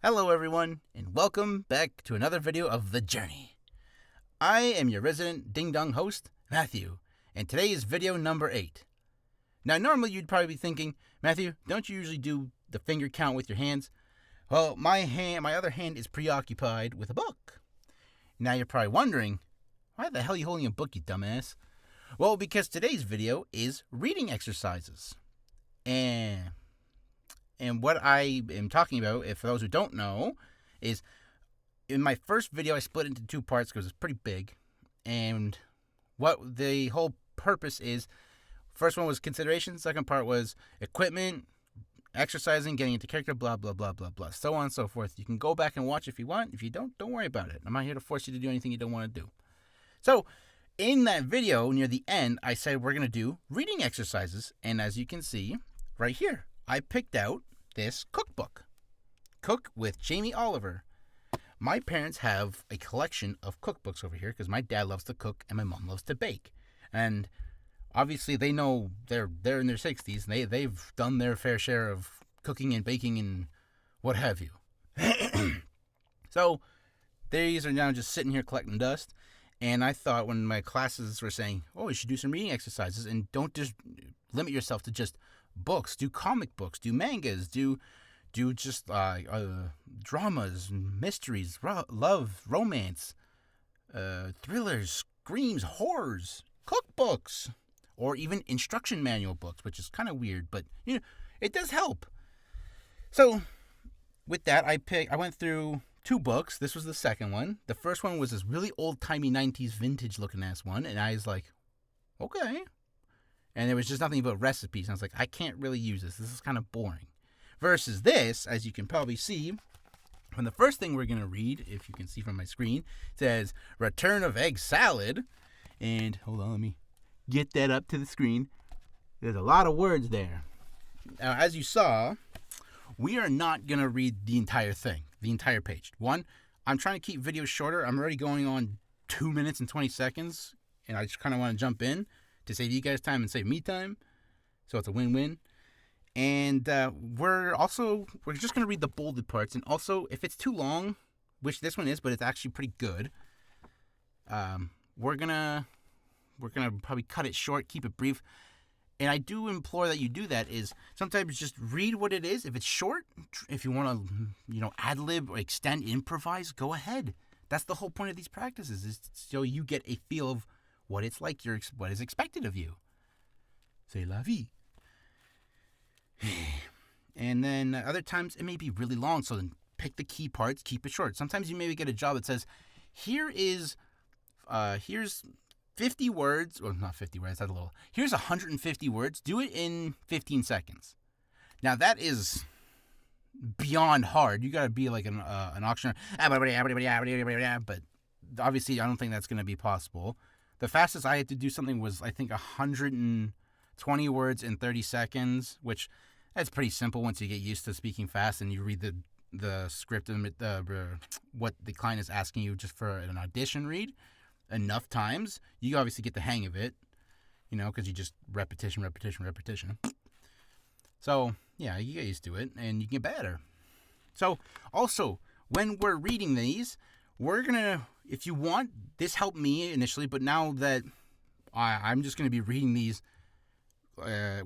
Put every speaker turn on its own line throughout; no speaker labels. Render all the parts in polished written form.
Hello everyone, and welcome back to another video of The Journey. I am your resident ding-dong host, Matthew, and today is video number 8. Now normally you'd probably be thinking, Matthew, don't you usually do the finger count with your hands? Well, my other hand is preoccupied with a book. Now you're probably wondering, why the hell are you holding a book, you dumbass? Well, because today's video is reading exercises. And what I am talking about, if for those who don't know, is in my first video I split into 2 parts because it's pretty big. And what the whole purpose is, first one was consideration, second part was equipment, exercising, getting into character, blah, blah, blah, blah, blah, so on and so forth. You can go back and watch if you want. If you don't worry about it. I'm not here to force you to do anything you don't want to do. So in that video, near the end, I said we're going to do reading exercises. And as you can see right here, I picked out this cookbook, Cook with Jamie Oliver. My parents have a collection of cookbooks over here because my dad loves to cook and my mom loves to bake. And obviously they know they're in their 60s and they've done their fair share of cooking and baking and what have you. So these are now just sitting here collecting dust. And I thought when my classes were saying, oh, you should do some reading exercises and don't just limit yourself to just books, do comic books, do mangas, do just dramas, mysteries, love, romance, thrillers, screams, horrors, cookbooks, or even instruction manual books, which is kind of weird, but you know, it does help. So with that, I went through 2 books. This was the second one. The first one was this really old-timey 90s vintage looking ass one, and I was like, okay. And there was just nothing but recipes. And I was like, I can't really use this. This is kind of boring. Versus this, as you can probably see, from the first thing we're going to read, if you can see from my screen, says Return of Egg Salad. And hold on, let me get that up to the screen. There's a lot of words there. Now, as you saw, we are not going to read the entire thing, the entire page. One, I'm trying to keep videos shorter. I'm already going on 2 minutes and 20 seconds. And I just kind of want to jump in to save you guys time and save me time. So it's a win-win. And we're just going to read the bolded parts. And also, if it's too long, which this one is, but it's actually pretty good, we're gonna probably cut it short, keep it brief. And I do implore that you do that is sometimes just read what it is. If it's short, if you want to, ad-lib or extend, improvise, go ahead. That's the whole point of these practices, is so you get a feel of what it's like, what is expected of you. C'est la vie. And then other times it may be really long, so then pick the key parts, keep it short. Sometimes you maybe get a job that says, here's 50 words, or not 50 words, that's a little. Here's 150 words, do it in 15 seconds. Now that is beyond hard. You gotta be like an auctioneer, but obviously I don't think that's gonna be possible. The fastest I had to do something was, I think, 120 words in 30 seconds, which that's pretty simple once you get used to speaking fast and you read the script and what the client is asking you just for an audition read enough times. You obviously get the hang of it, because you just repetition. So, yeah, you get used to it and you get better. So, also, when we're reading these, we're going to, if you want, this helped me initially, but now that I'm just going to be reading these,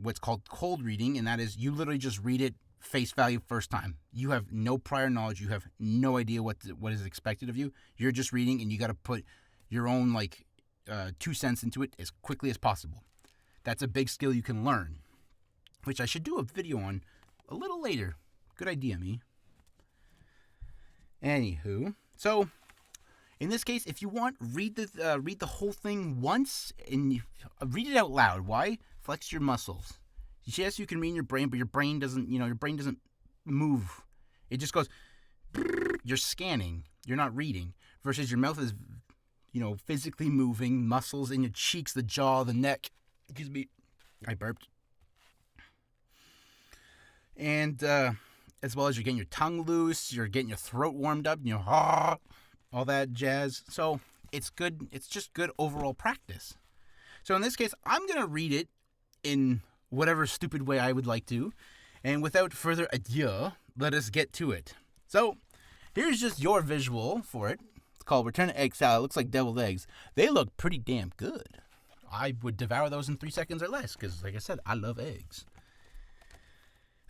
what's called cold reading, and that is you literally just read it face value first time. You have no prior knowledge. You have no idea what is expected of you. You're just reading, and you got to put your own 2 cents into it as quickly as possible. That's a big skill you can learn, which I should do a video on a little later. Good idea, me. Anywho, so in this case, if you want, read the whole thing once and read it out loud. Why? Flex your muscles. Yes, you can read in your brain, but your brain doesn't move. It just goes. You're scanning. You're not reading. Versus your mouth is, physically moving. Muscles in your cheeks, the jaw, the neck. Excuse me. I burped. And as well as you're getting your tongue loose, you're getting your throat warmed up, all that jazz. So it's good. It's just good overall practice. So in this case, I'm going to read it in whatever stupid way I would like to. And without further ado, let us get to it. So here's just your visual for it. It's called Return to Egg Salad. It looks like deviled eggs. They look pretty damn good. I would devour those in 3 seconds or less because, like I said, I love eggs.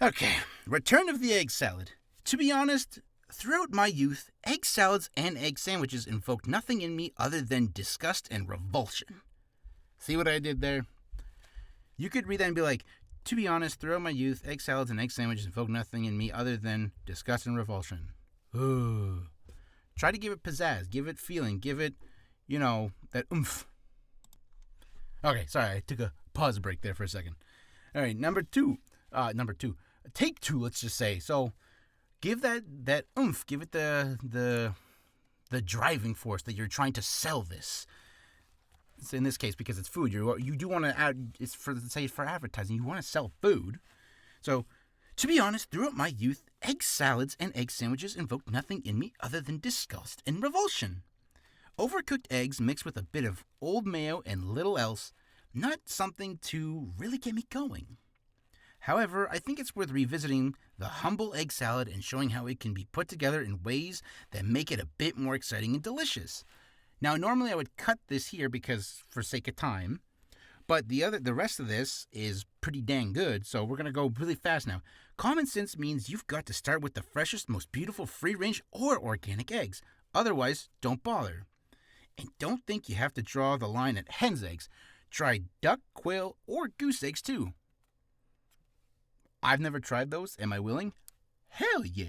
Okay, Return of the Egg Salad. To be honest, throughout my youth, egg salads and egg sandwiches invoked nothing in me other than disgust and revulsion. See what I did there? You could read that and be like, to be honest, throughout my youth, egg salads and egg sandwiches invoked nothing in me other than disgust and revulsion. Ooh. Try to give it pizzazz, give it feeling, give it, that oomph. Okay, sorry, I took a pause break there for a second. All right, number two. Take two, let's just say. So, give that oomph, give it the driving force that you're trying to sell this. So in this case, because it's food, you do want to add. It's for advertising. You want to sell food. So, to be honest, throughout my youth, egg salads and egg sandwiches invoked nothing in me other than disgust and revulsion. Overcooked eggs mixed with a bit of old mayo and little else, not something to really get me going. However, I think it's worth revisiting the humble egg salad and showing how it can be put together in ways that make it a bit more exciting and delicious. Now, normally I would cut this here because for sake of time, but the rest of this is pretty dang good, so we're going to go really fast now. Common sense means you've got to start with the freshest, most beautiful free-range or organic eggs. Otherwise, don't bother. And don't think you have to draw the line at hen's eggs. Try duck, quail, or goose eggs too. I've never tried those. Am I willing? Hell yeah.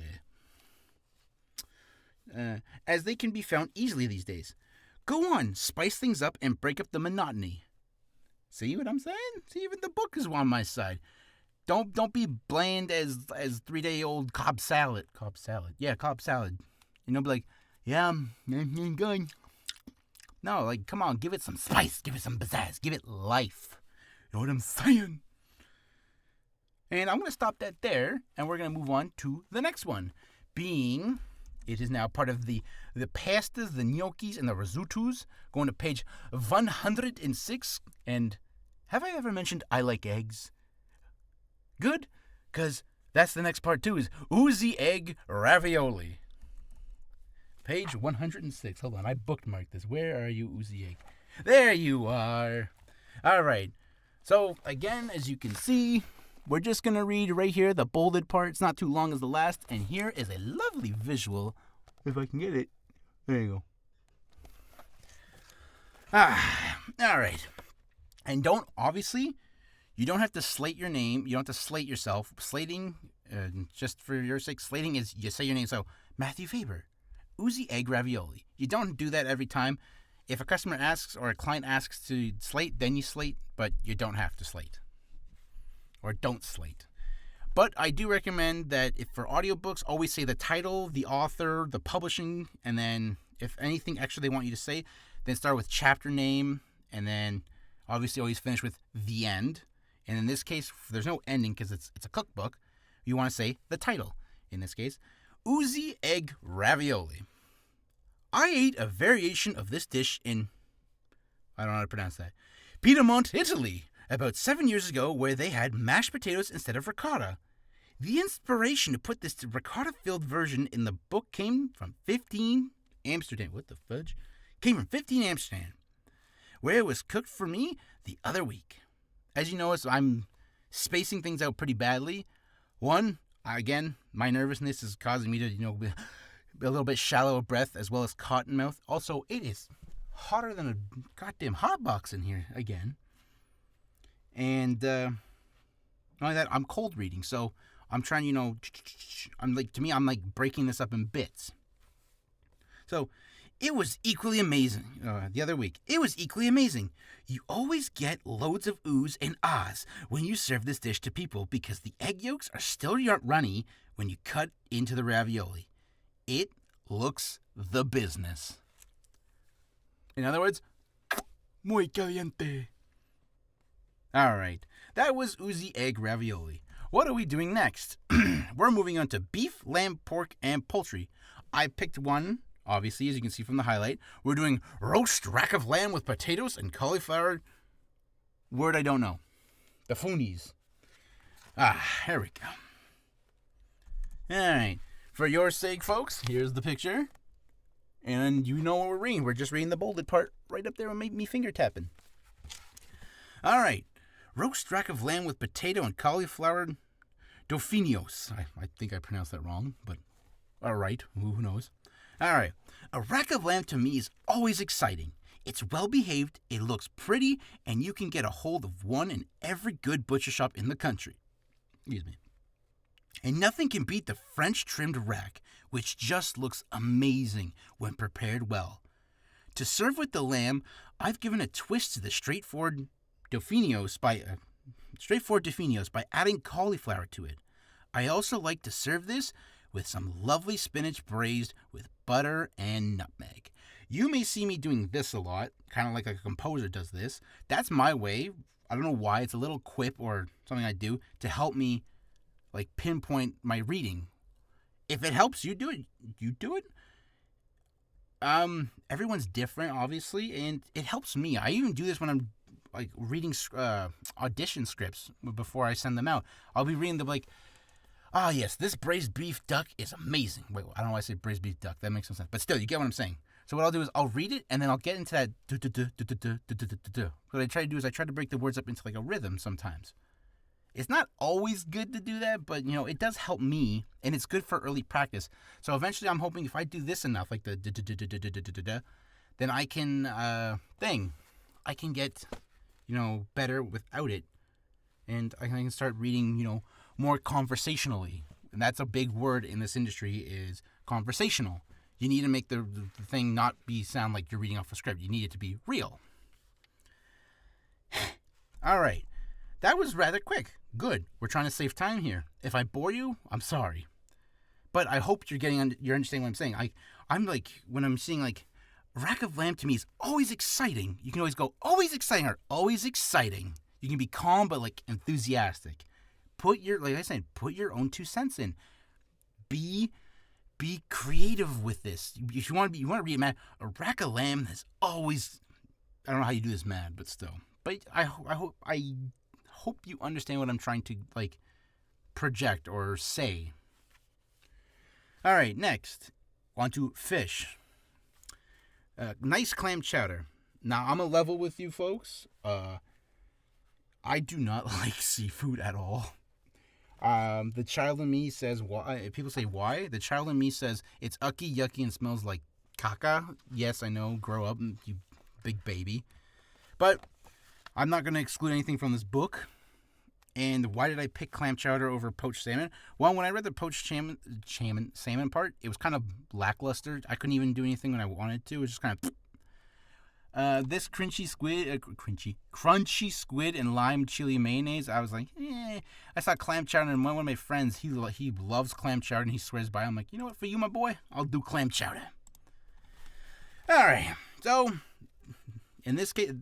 As they can be found easily these days. Go on, spice things up and break up the monotony. See what I'm saying? See, even the book is on my side. Don't be bland as 3-day-old Cobb salad. Yeah, Cobb salad. Be like, yeah, good. No, like, come on, give it some spice, give it some pizzazz, give it life. You know what I'm saying? And I'm going to stop that there, and we're going to move on to the next one, being... It is now part of the pastas, the gnocchis, and the risottos. Going to page 106. And have I ever mentioned I like eggs? Good, because that's the next part too, is oozy egg ravioli. Page 106. Hold on, I bookmarked this. Where are you, oozy egg? There you are. All right. So, again, as you can see... We're just going to read right here, the bolded part. It's not too long as the last. And here is a lovely visual. If I can get it. There you go. All right. And you don't have to slate your name. You don't have to slate yourself. Slating, just for your sake, slating is you say your name. So, Matthew Faber, oozy egg ravioli. You don't do that every time. If a customer asks or a client asks to slate, then you slate. But you don't have to slate. Or don't slate. But I do recommend that if for audiobooks, always say the title, the author, the publishing, and then if anything extra they want you to say, then start with chapter name, and then obviously always finish with the end. And in this case, there's no ending because it's a cookbook. You want to say the title. In this case, oozy egg ravioli. I ate a variation of this dish in, I don't know how to pronounce that, Piedmont, Italy, about 7 years ago, where they had mashed potatoes instead of ricotta. The inspiration to put this ricotta-filled version in the book came from 15 Amsterdam. What the fudge? Came from 15 Amsterdam, where it was cooked for me the other week. As you notice, I'm spacing things out pretty badly. One, again, my nervousness is causing me to, be a little bit shallow of breath as well as cotton mouth. Also, it is hotter than a goddamn hot box in here again. And not only that, I'm cold reading, so I'm trying, I'm like breaking this up in bits. So, it was equally amazing. The other week, it was equally amazing. You always get loads of oohs and ahs when you serve this dish to people because the egg yolks are still runny when you cut into the ravioli. It looks the business. In other words, muy caliente. Alright, that was oozy egg ravioli. What are we doing next? We're moving on to beef, lamb, pork, and poultry. I picked one, obviously, as you can see from the highlight. We're doing roast rack of lamb with potatoes and cauliflower. Word I don't know. The Foonies. Here we go. Alright. For your sake, folks, here's the picture. And you know what we're reading. We're just reading the bolded part right up there with me finger tapping. All right. Roast rack of lamb with potato and cauliflower dauphinios. I think I pronounced that wrong, but all right. Who knows? All right. A rack of lamb to me is always exciting. It's well behaved, it looks pretty, and you can get a hold of one in every good butcher shop in the country. Excuse me. And nothing can beat the French trimmed rack, which just looks amazing when prepared well. To serve with the lamb, I've given a twist to the straightforward dauphinios by adding cauliflower to it. I also like to serve this with some lovely spinach braised with butter and nutmeg. You may see me doing this a lot, kind of like a composer does this. That's my way. I don't know why. It's a little quip or something I do to help me like pinpoint my reading. If it helps you do it, you do it. Everyone's different, obviously, and it helps me. I even do this when I'm like reading audition scripts before I send them out. I'll be reading them like, yes, this braised beef duck is amazing. Wait, I don't know why I say braised beef duck. That makes no sense. But still, you get what I'm saying. So what I'll do is I'll read it, and then I'll get into that. What I try to do is I try to break the words up into like a rhythm sometimes. It's not always good to do that, but, it does help me, and it's good for early practice. So eventually I'm hoping if I do this enough, like the then I can, I can get, better without it. And I can start reading, more conversationally. And that's a big word in this industry is conversational. You need to make the thing not sound like you're reading off a script. You need it to be real. All right. That was rather quick. Good. We're trying to save time here. If I bore you, I'm sorry. But I hope you're understanding what I'm saying. I'm like, when I'm seeing like, rack of lamb to me is always exciting. You can always go, always exciting or always exciting. You can be calm but like enthusiastic. Put your own 2 cents in. Be creative with this. If you want to read mad, a rack of lamb is always, I don't know how you do this mad, but still. But I hope you understand what I'm trying to like project or say. All right, next, on to fish. Nice clam chowder. Now I'm a level with you folks. I do not like seafood at all. The child in me says why. People say why. The child in me says it's ucky, yucky, and smells like caca. Yes, I know. Grow up, you big baby. But I'm not going to exclude anything from this book. And why did I pick clam chowder over poached salmon? Well, when I read the poached salmon part, it was kind of lackluster. I couldn't even do anything when I wanted to. It was just kind of... this crunchy squid and lime chili mayonnaise. I was like, I saw clam chowder, and one of my friends, he loves clam chowder, and he swears by it. I'm like, you know what, for you, my boy, I'll do clam chowder. All right, so in this case,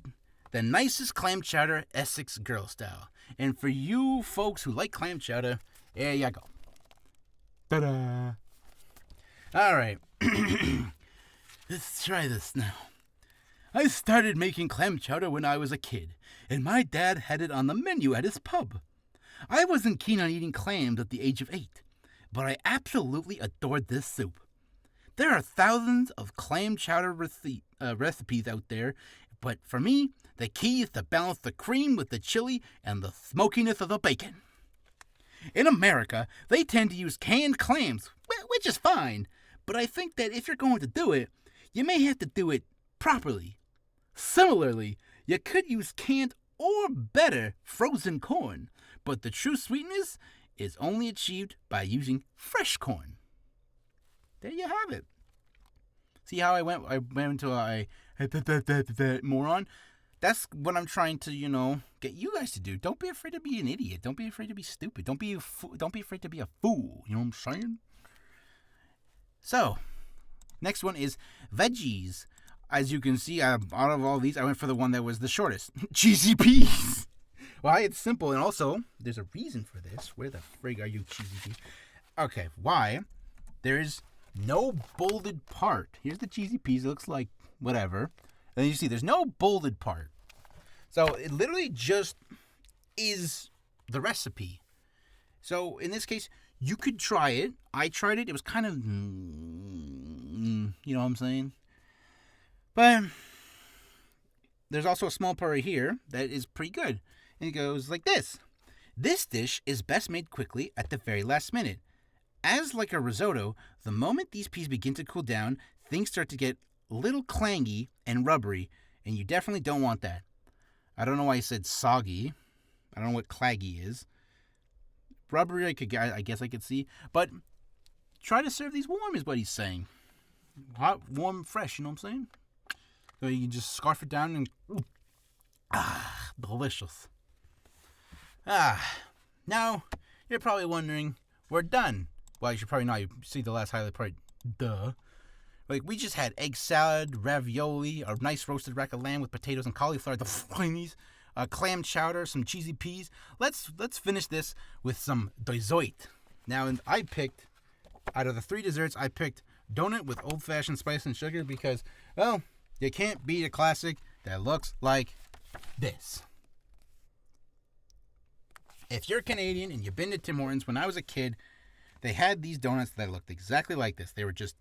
the nicest clam chowder, Essex girl style. And for you folks who like clam chowder, there you go. Ta-da! All right, let's try this now. I started making clam chowder when I was a kid, and my dad had it on the menu at his pub. I wasn't keen on eating clams at the age of 8, but I absolutely adored this soup. There are thousands of clam chowder recipes out there, but for me, the key is to balance the cream with the chili and the smokiness of the bacon. In America, they tend to use canned clams, which is fine, but I think that if you're going to do it, you may have to do it properly. Similarly, you could use canned or better frozen corn, but the true sweetness is only achieved by using fresh corn. There you have it. See how I went into a moron? That's what I'm trying to, get you guys to do. Don't be afraid to be an idiot. Don't be afraid to be stupid. Don't be afraid to be a fool. You know what I'm saying? So, next one is veggies. As you can see, out of all these, I went for the one that was the shortest. Cheesy peas. Why? It's simple, and also, there's a reason for this. Where the frig are you, cheesy peas? Okay, why? There's no bolded part. Here's the cheesy peas. It looks like whatever. And then you see, there's no bolded part. So, it literally just is the recipe. So, in this case, You could try it. I tried it. It was kind of, you know what I'm saying? But there's also a small part right here that is pretty good. And it goes like this. This dish is best made quickly at the very last minute. As like a risotto, the moment these peas begin to cool down, things start to get a little clangy and rubbery, and you definitely don't want that. I don't know why I said soggy. I don't know what claggy is. Rubbery, I guess I could see. But try to serve these warm is what he's saying. Hot, warm, fresh, you know what I'm saying? So you can just scarf it down and... delicious. Now, you're probably wondering, we're done. Well, you should probably not. You see the last highlight part. Duh. Like, we just had egg salad, ravioli, a nice roasted rack of lamb with potatoes and cauliflower, the flingies, clam chowder, some cheesy peas. Let's finish this with some dessert. Now, I picked, out of the 3 desserts, I picked donut with old-fashioned spice and sugar because, well, you can't beat a classic that looks like this. If you're Canadian and you've been to Tim Hortons, when I was a kid, they had these donuts that looked exactly like this. They were just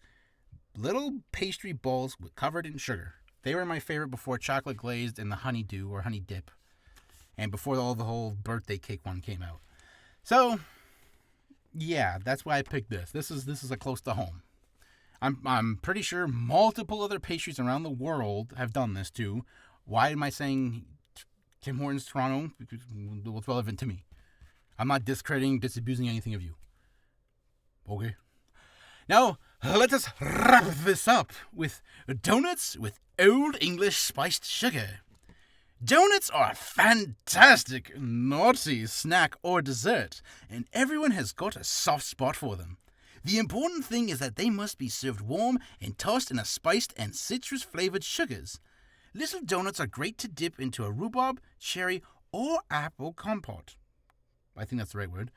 little pastry balls covered in sugar. They were my favorite before chocolate glazed and the honeydew or honey dip, and before the whole birthday cake one came out. So, yeah, that's why I picked this. This is a close to home. I'm pretty sure multiple other pastries around the world have done this too. Why am I saying Tim Hortons Toronto? Because it's relevant to me. I'm not discrediting, disabusing anything of you. Okay. Now, let us wrap this up with donuts with Old English spiced sugar. Donuts are a fantastic, naughty snack or dessert, and everyone has got a soft spot for them. The important thing is that they must be served warm and tossed in a spiced and citrus-flavored sugars. Little donuts are great to dip into a rhubarb, cherry, or apple compote. I think that's the right word.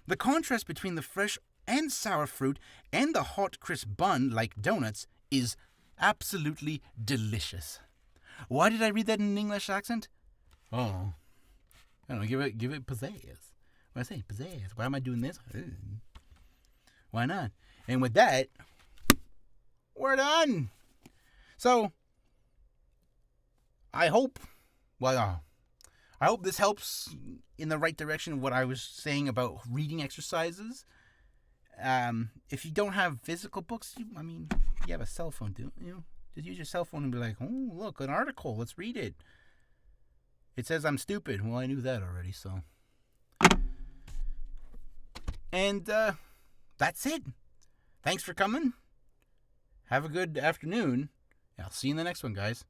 The contrast between the fresh and sour fruit and the hot, crisp bun like donuts is absolutely delicious. Why did I read that in an English accent? Oh, I don't know. Give it pizzazz. What I say, pizzazz. Why am I doing this? Why not? And with that, we're done. So, I hope this helps in the right direction of what I was saying about reading exercises. If you don't have physical books, you have a cell phone, don't you? Just use your cell phone and be like, oh, look, an article. Let's read it. It says I'm stupid. Well, I knew that already, so. And, that's it. Thanks for coming. Have a good afternoon. I'll see you in the next one, guys.